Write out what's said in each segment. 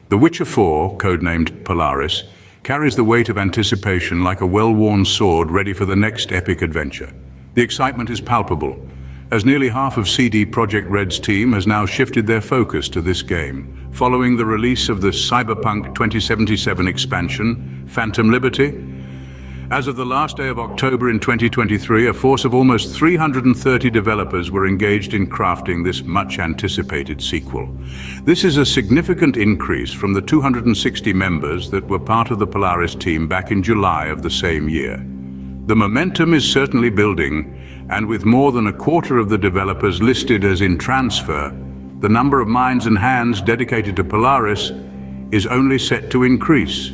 The Witcher 4, codenamed Polaris, carries the weight of anticipation like a well-worn sword ready for the next epic adventure. The excitement is palpable, as nearly half of CD Projekt Red's team has now shifted their focus to this game, following the release of the Cyberpunk 2077 expansion, Phantom Liberty. As of the last day of October in 2023, a force of almost 330 developers were engaged in crafting this much-anticipated sequel. This is a significant increase from the 260 members that were part of the Polaris team back in July of the same year. The momentum is certainly building, and with more than a quarter of the developers listed as in transfer, the number of minds and hands dedicated to Polaris is only set to increase.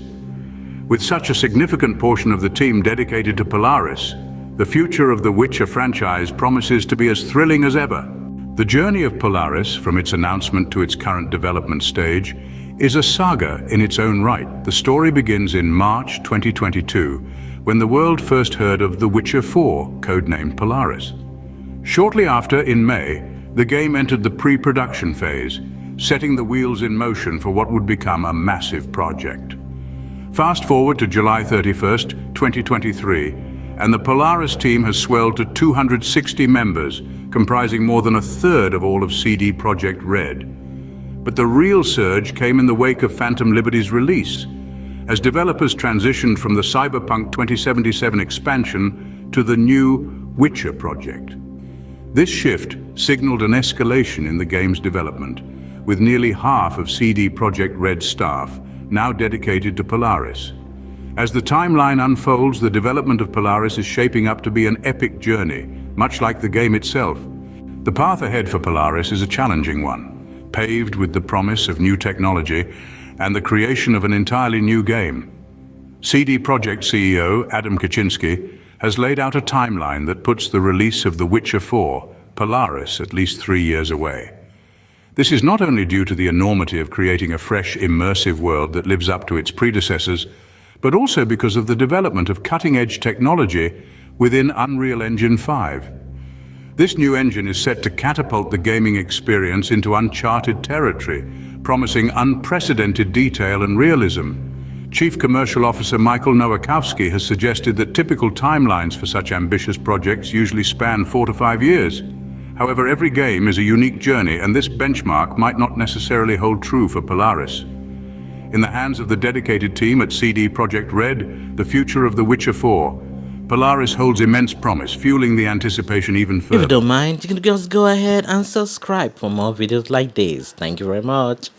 With such a significant portion of the team dedicated to Polaris, the future of the Witcher franchise promises to be as thrilling as ever. The journey of Polaris, from its announcement to its current development stage, is a saga in its own right. The story begins in March 2022, when the world first heard of The Witcher 4, codenamed Polaris. Shortly after, in May, the game entered the pre-production phase, setting the wheels in motion for what would become a massive project. Fast forward to July 31st, 2023, and the Polaris team has swelled to 260 members, comprising more than a third of all of CD Projekt Red. But the real surge came in the wake of Phantom Liberty's release, as developers transitioned from the Cyberpunk 2077 expansion to the new Witcher project. This shift signaled an escalation in the game's development, with nearly half of CD Projekt Red's staff now dedicated to Polaris. As the timeline unfolds, the development of Polaris is shaping up to be an epic journey, much like the game itself. The path ahead for Polaris is a challenging one, paved with the promise of new technology and the creation of an entirely new game. CD Projekt CEO Adam Kaczynski has laid out a timeline that puts the release of The Witcher 4, Polaris, at least 3 years away. This is not only due to the enormity of creating a fresh, immersive world that lives up to its predecessors, but also because of the development of cutting-edge technology within Unreal Engine 5. This new engine is set to catapult the gaming experience into uncharted territory, promising unprecedented detail and realism. Chief Commercial Officer Michael Nowakowski has suggested that typical timelines for such ambitious projects usually span 4 to 5 years. However, every game is a unique journey, and this benchmark might not necessarily hold true for Polaris. In the hands of the dedicated team at CD Projekt Red, the future of The Witcher 4, Polaris holds immense promise, fueling the anticipation even further. If you don't mind, you can just go ahead and subscribe for more videos like this. Thank you very much.